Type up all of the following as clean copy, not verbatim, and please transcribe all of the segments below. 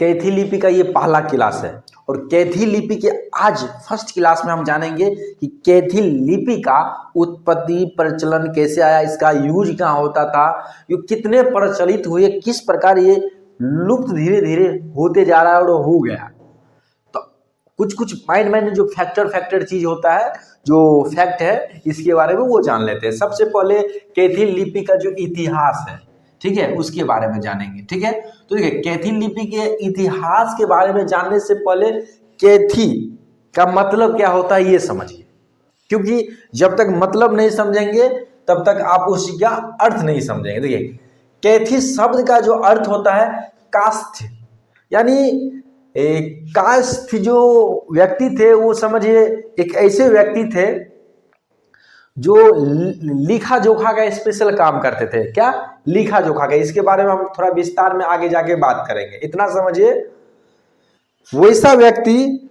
कैथी लिपि का ये पहला क्लास है और कैथी लिपि के आज फर्स्ट क्लास में हम जानेंगे कि कैथी लिपि का उत्पत्ति प्रचलन कैसे आया, इसका यूज कहाँ होता था, ये कितने प्रचलित हुए, किस प्रकार ये लुप्त धीरे धीरे होते जा रहा है और हो गया। तो कुछ कुछ माइंड जो फैक्टर चीज होता है, जो फैक्ट है, इसके बारे में वो जान लेते हैं। सबसे पहले कैथी लिपि का जो इतिहास है, ठीक है, उसके बारे में जानेंगे। ठीक है, तो देखिए कैथी लिपि के इतिहास के बारे में जानने से पहले कैथी का मतलब क्या होता है ये समझिए, क्योंकि जब तक मतलब नहीं समझेंगे तब तक आप उसका अर्थ नहीं समझेंगे। देखिए कैथी शब्द का जो अर्थ होता है कास्थ, यानी कास्थ जो व्यक्ति थे वो समझिए एक ऐसे व्यक्ति थे जो लिखा जोखा का स्पेशल काम करते थे। क्या? लिखा जोखा का। इसके बारे में हम थोड़ा विस्तार में आगे जाके बात करेंगे, इतना समझिए। वैसा व्यक्ति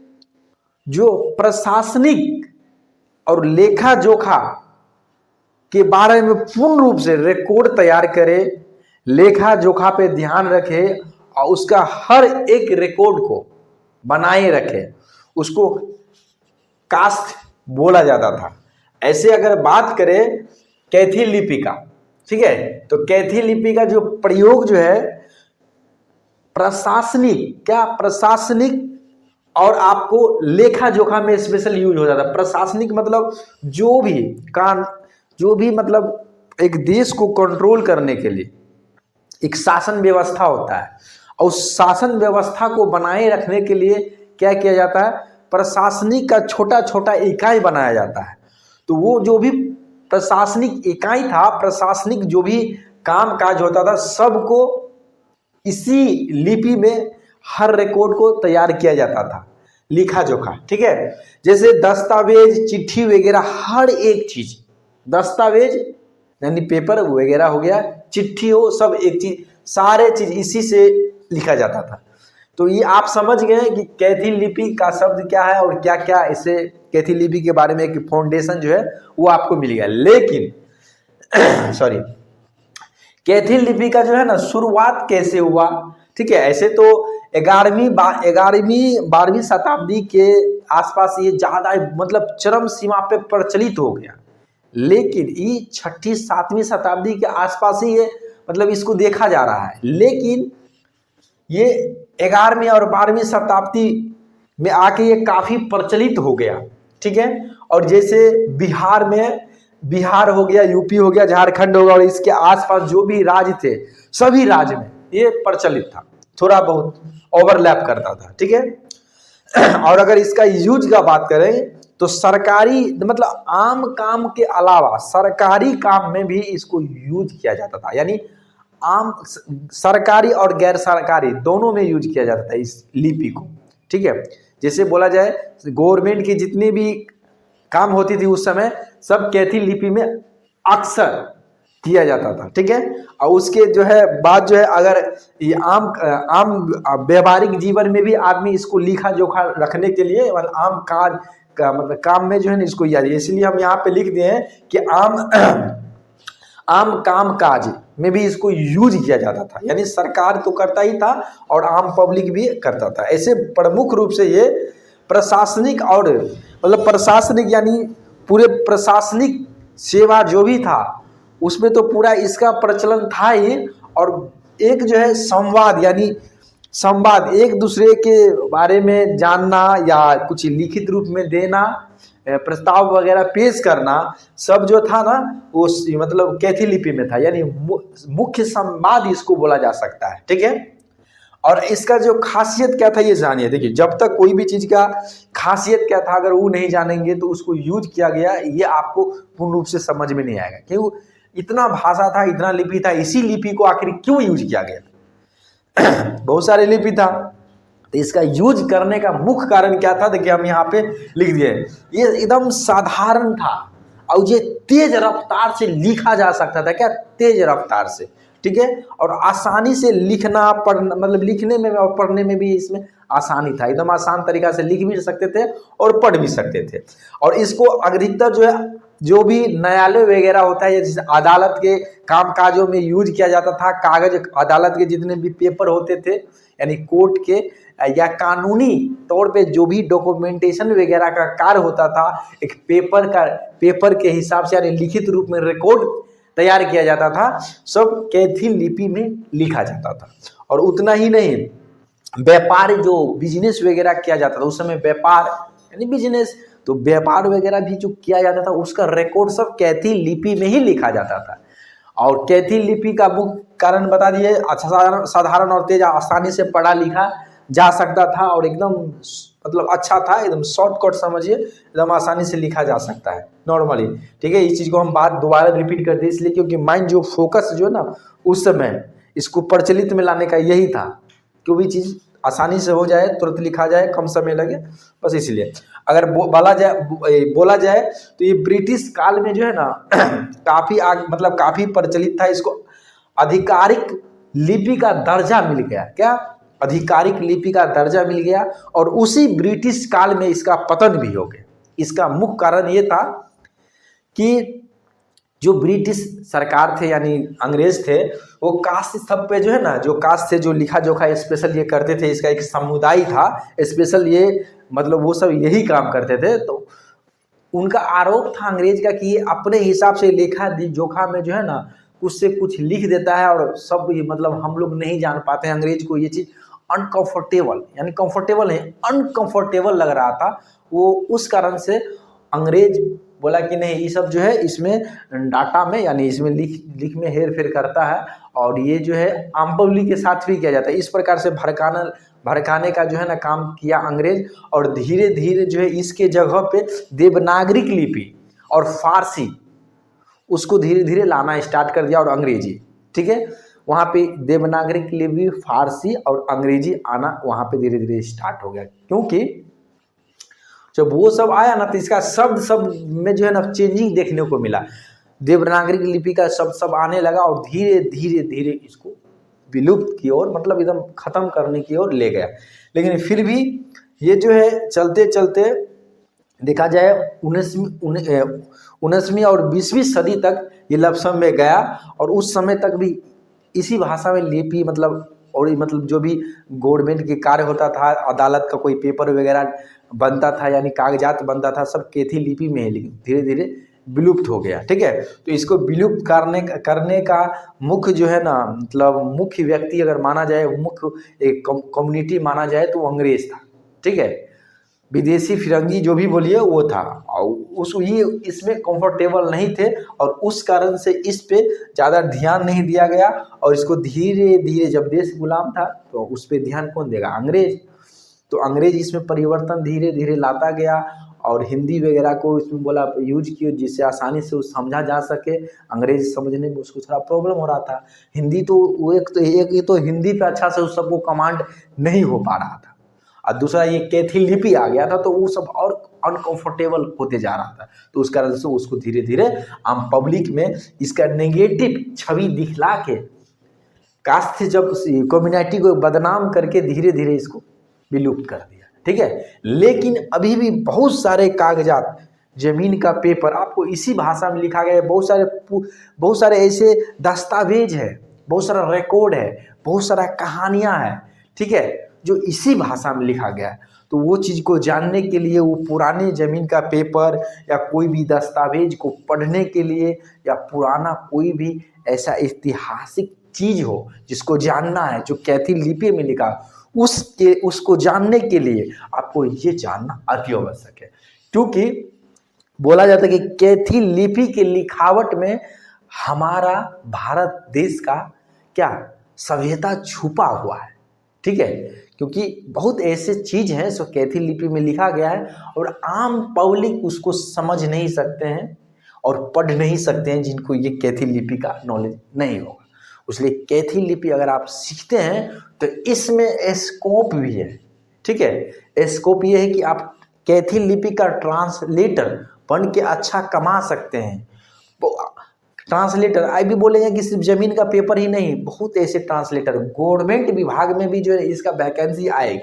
जो प्रशासनिक और लेखा जोखा के बारे में पूर्ण रूप से रिकॉर्ड तैयार करे, लेखा जोखा पे ध्यान रखे और उसका हर एक रिकॉर्ड को बनाए रखे, उसको कास्थ बोला जाता था। ऐसे अगर बात करें कैथी लिपि का, ठीक है, तो कैथी लिपि का जो प्रयोग जो है प्रशासनिक, क्या प्रशासनिक और आपको लेखा जोखा में स्पेशल यूज हो जाता है। प्रशासनिक मतलब जो भी मतलब एक देश को कंट्रोल करने के लिए एक शासन व्यवस्था होता है और उस शासन व्यवस्था को बनाए रखने के लिए क्या किया जाता है, प्रशासनिक का छोटा छोटा इकाई बनाया जाता है। तो वो जो भी प्रशासनिक इकाई था, प्रशासनिक जो भी काम काज होता था, सबको इसी लिपि में हर रिकॉर्ड को तैयार किया जाता था, लिखा जोखा। ठीक है, जैसे दस्तावेज, चिट्ठी वगैरह, हर एक चीज, दस्तावेज यानी पेपर वगैरह हो गया, चिट्ठी हो, सब एक चीज, सारे चीज इसी से लिखा जाता था। तो ये आप समझ गए कि कैथी लिपि का शब्द क्या है और क्या क्या इससे कैथी लिपि के बारे में एक फाउंडेशन जो है वो आपको मिल गया। लेकिन सॉरी, कैथी लिपि का जो है ना शुरुआत कैसे हुआ, ठीक है, ऐसे तो 12वीं शताब्दी के आसपास ये ज्यादा मतलब चरम सीमा पे प्रचलित हो गया। लेकिन ये 6ठी 7वीं शताब्दी के आसपास ही ये मतलब इसको देखा जा रहा है। लेकिन ये 11वीं और 12वीं शताब्दी में आके ये काफी प्रचलित हो गया। ठीक है, और जैसे बिहार हो गया, यूपी हो गया, झारखंड हो गया और इसके आसपास जो भी राज्य थे, सभी राज्य में ये प्रचलित था, थोड़ा बहुत ओवरलैप करता था। ठीक है, और अगर इसका यूज का बात करें तो सरकारी मतलब आम काम के अलावा सरकारी काम में भी इसको यूज किया जाता था, यानी आम सरकारी और गैर सरकारी दोनों में यूज किया जाता था इस लिपि को। ठीक है, जैसे बोला जाए गवर्नमेंट की जितनी भी काम होती थी उस समय सब कैथी लिपि में अक्सर किया जाता था। ठीक है, और उसके जो है बात जो है, अगर ये आम व्यवहारिक जीवन में भी आदमी इसको लिखा जोखा रखने के लिए मतलब आम काज का मतलब काम में जो है ना इसको याद, इसलिए हम यहाँ पे लिख दिए हैं कि आम काम काज में भी इसको यूज किया जाता था, यानी सरकार तो करता ही था और आम पब्लिक भी करता था। ऐसे प्रमुख रूप से ये प्रशासनिक और मतलब प्रशासनिक यानी पूरे प्रशासनिक सेवा जो भी था उसमें तो पूरा इसका प्रचलन था ही। और एक जो है संवाद, यानी संवाद, एक दूसरे के बारे में जानना या कुछ लिखित रूप में देना, प्रस्ताव वगैरह पेश करना, सब जो था ना वो मतलब कैथी लिपि में था, यानी मुख्य संवाद इसको बोला जा सकता है। ठीक है, और इसका जो खासियत क्या था ये जानिए। देखिए जब तक कोई भी चीज का खासियत क्या था अगर वो नहीं जानेंगे तो उसको यूज किया गया ये आपको पूर्ण रूप से समझ में नहीं आएगा। क्यों? इतना भाषा था, इतना लिपि था, इसी लिपि को आखिर क्यों यूज किया गया? बहुत सारे लिपि था, तो इसका यूज करने का मुख्य कारण क्या था? देखिए हम यहाँ पे लिख दिए, ये एकदम साधारण था और ये तेज रफ्तार से लिखा जा सकता था। क्या? तेज रफ्तार से। ठीक है, और आसानी से लिखना पढ़ना, मतलब लिखने में और पढ़ने में भी इसमें आसानी था, एकदम आसान तरीका से लिख भी सकते थे और पढ़ भी सकते थे। और इसको अधिकतर जो है जो भी न्यायालय वगैरह होता है, जैसे अदालत के कामकाजों में यूज किया जाता था, कागज अदालत के जितने भी पेपर होते थे यानी कोर्ट के, या कानूनी तौर पे जो भी डॉक्यूमेंटेशन वगैरह का कार्य होता था, एक पेपर के हिसाब से यानी लिखित रूप में रिकॉर्ड तैयार किया जाता था, सब कैथी लिपि में लिखा जाता था। और उतना ही नहीं, व्यापार जो बिजनेस वगैरह किया जाता था उस समय, व्यापार यानी बिजनेस, तो व्यापार वगैरह भी जो किया जाता था उसका रिकॉर्ड सब कैथी लिपि में ही लिखा जाता था। और कैथी लिपि का मुख्य कारण बता दिए, अच्छा साधारण और तेज, आसानी से पढ़ा लिखा जा सकता था और एकदम मतलब अच्छा था, एकदम शॉर्टकट समझिए, एकदम आसानी से लिखा जा सकता है नॉर्मली। ठीक है, इस चीज़ को हम बात दोबारा रिपीट करते हैं इसलिए क्योंकि माइंड जो फोकस जो है ना उस समय इसको प्रचलित में लाने का यही था, कोई भी चीज़ आसानी से हो जाए, तुरंत लिखा जाए, कम समय लगे, बस इसलिए। अगर बोला जाए तो ये ब्रिटिश काल में जो है ना मतलब काफ़ी प्रचलित था। इसको आधिकारिक लिपि का दर्जा मिल गया, क्या आधिकारिक लिपि का दर्जा मिल गया, और उसी ब्रिटिश काल में इसका पतन भी हो गया। इसका मुख्य कारण ये था कि जो ब्रिटिश सरकार थे यानी अंग्रेज थे, वो कास्ट सब पे जो है ना, जो कास्ट से जो लिखा जोखा स्पेशल ये करते थे, इसका एक समुदाय था स्पेशल, ये मतलब वो सब यही काम करते थे। तो उनका आरोप था अंग्रेज का कि ये अपने हिसाब से लेखा जोखा में जो है ना उससे कुछ लिख देता है और सब मतलब हम लोग नहीं जान पाते हैं। अंग्रेज को ये चीज़ अनकंफर्टेबल, यानी कंफर्टेबल नहीं, अनकंफर्टेबल लग रहा था। वो उस कारण से अंग्रेज बोला कि नहीं, ये सब जो है इसमें डाटा में यानी इसमें लिख में हेर फेर करता है, और ये जो है आम पब्लिक के साथ भी किया जाता है। इस प्रकार से भड़काने का जो है ना काम किया अंग्रेज, और धीरे धीरे जो है इसके जगह पे देवनागरिक लिपि और फारसी उसको धीरे धीरे लाना स्टार्ट कर दिया, और अंग्रेजी। ठीक है, वहाँ पे देवनागरिक लिपि, फारसी और अंग्रेजी आना वहाँ पे धीरे धीरे स्टार्ट हो गया, क्योंकि जब वो सब आया ना तो इसका शब्द में जो है ना चेंजिंग देखने को मिला। देवनागरिक लिपि का शब्द आने लगा और धीरे धीरे धीरे इसको विलुप्त की ओर, मतलब एकदम खत्म करने की ओर ले गया। लेकिन फिर भी ये जो है चलते चलते देखा जाए 19वीं और 20वीं सदी तक ये लमसम में गया, और उस समय तक भी इसी भाषा में लिपि मतलब जो भी गवर्नमेंट के कार्य होता था, अदालत का कोई पेपर वगैरह बनता था यानी कागजात बनता था, सब कैथी लिपि में है, लेकिन धीरे धीरे विलुप्त हो गया। ठीक है, तो इसको विलुप्त करने का मुख्य जो है ना मतलब मुख्य व्यक्ति अगर माना जाए, मुख्य एक कम्युनिटी माना जाए तो वो अंग्रेज था। ठीक है, विदेशी फिरंगी जो भी बोलिए वो था, और ये इसमें कंफर्टेबल नहीं थे, और उस कारण से इस पे ज़्यादा ध्यान नहीं दिया गया, और इसको धीरे धीरे जब देश गुलाम था तो उस पर ध्यान कौन देगा, अंग्रेज। तो अंग्रेज इसमें परिवर्तन धीरे धीरे लाता गया, और हिंदी वगैरह को इसमें बोला यूज किया जिससे आसानी से समझा जा सके। अंग्रेज समझने में उसको थोड़ा प्रॉब्लम हो रहा था। हिंदी तो वो एक तो हिंदी पे अच्छा से उस सबको कमांड नहीं हो पा रहा था, और दूसरा ये कैथी लिपि आ गया था तो वो सब और अनकंफर्टेबल होते जा रहा था। तो उस कारण से उसको धीरे धीरे आम पब्लिक में इसका नेगेटिव छवि दिखला के कास्ट जब कम्युनिटी को बदनाम करके धीरे धीरे इसको विलुप्त कर दिया। ठीक है, लेकिन अभी भी बहुत सारे कागजात, जमीन का पेपर आपको इसी भाषा में लिखा गया है। बहुत सारे ऐसे दस्तावेज है, बहुत सारा रिकॉर्ड है, बहुत सारा कहानियां है। ठीक है, जो इसी भाषा में लिखा गया है। तो वो चीज़ को जानने के लिए, वो पुराने ज़मीन का पेपर या कोई भी दस्तावेज को पढ़ने के लिए, या पुराना कोई भी ऐसा ऐतिहासिक चीज़ हो जिसको जानना है, जो कैथी लिपि में लिखा, उसको जानने के लिए आपको ये जानना अति आवश्यक है। क्योंकि बोला जाता है कि कैथी लिपि के लिखावट में हमारा भारत देश का क्या सभ्यता छुपा हुआ है। ठीक है, क्योंकि बहुत ऐसे चीज हैं जो कैथी लिपि में लिखा गया है, और आम पब्लिक उसको समझ नहीं सकते हैं और पढ़ नहीं सकते हैं, जिनको ये कैथी लिपि का नॉलेज नहीं होगा। इसलिए कैथी लिपि अगर आप सीखते हैं तो इसमें स्कोप भी है। ठीक है, स्कोप ये है कि आप कैथी लिपि का ट्रांसलेटर बन के अच्छा कमा सकते हैं। ट्रांसलेटर आई भी बोलेंगे कि सिर्फ जमीन का पेपर ही नहीं, बहुत ऐसे ट्रांसलेटर गवर्नमेंट विभाग में भी जो है इसका वैकेंसी आएगी।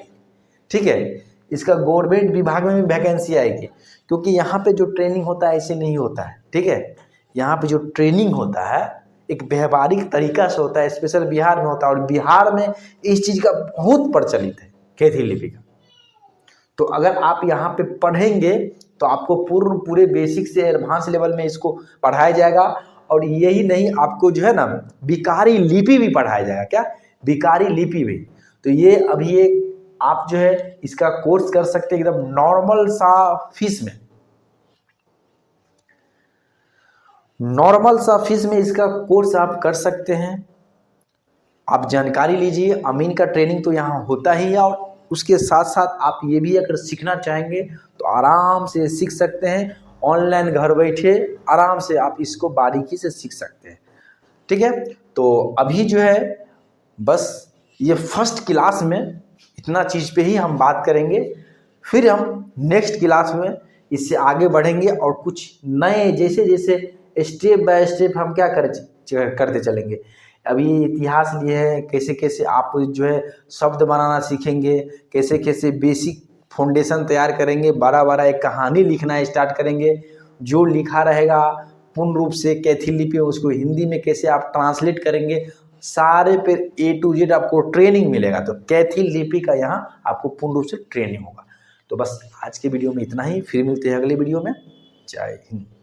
ठीक है, इसका गवर्नमेंट विभाग में भी वैकेंसी आएगी, क्योंकि यहाँ पे जो ट्रेनिंग होता है ऐसे नहीं होता है। ठीक है। यहाँ पे जो ट्रेनिंग होता है एक व्यवहारिक तरीका से होता है, स्पेशल बिहार में होता है, और बिहार में इस चीज़ का बहुत प्रचलित है कैथी लिपि का। तो अगर आप यहाँ पे पढ़ेंगे तो आपको पूरे बेसिक से एडवांस लेवल में इसको पढ़ाया जाएगा। और यही नहीं, आपको जो है ना बिकारी लिपि भी पढ़ाया जाएगा। क्या? बिकारी लिपि भी। तो ये अभी एक आप जो है इसका कोर्स कर सकते हैं एकदम नॉर्मल सा फीस में, नॉर्मल सा फीस में इसका कोर्स आप कर सकते हैं। आप जानकारी लीजिए, अमीन का ट्रेनिंग तो यहाँ होता ही है, और उसके साथ साथ आप ये भी अगर सीखना चाहेंगे तो आराम से सीख सकते हैं। ऑनलाइन घर बैठे आराम से आप इसको बारीकी से सीख सकते हैं। ठीक है। तो अभी जो है बस ये फर्स्ट क्लास में इतना चीज़ पे ही हम बात करेंगे, फिर हम नेक्स्ट क्लास में इससे आगे बढ़ेंगे और कुछ नए जैसे जैसे स्टेप बाय स्टेप हम क्या करते चलेंगे। अभी इतिहास लिए है, कैसे कैसे आप जो है शब्द बनाना सीखेंगे, कैसे कैसे बेसिक फाउंडेशन तैयार करेंगे, बड़ा एक कहानी लिखना स्टार्ट करेंगे। जो लिखा रहेगा पूर्ण रूप से कैथी लिपि में उसको हिंदी में कैसे आप ट्रांसलेट करेंगे, सारे पे A to Z आपको ट्रेनिंग मिलेगा। तो कैथी लिपि का यहाँ आपको पूर्ण रूप से ट्रेनिंग होगा। तो बस आज के वीडियो में इतना ही, फिर मिलते हैं अगले वीडियो में। जय हिंद।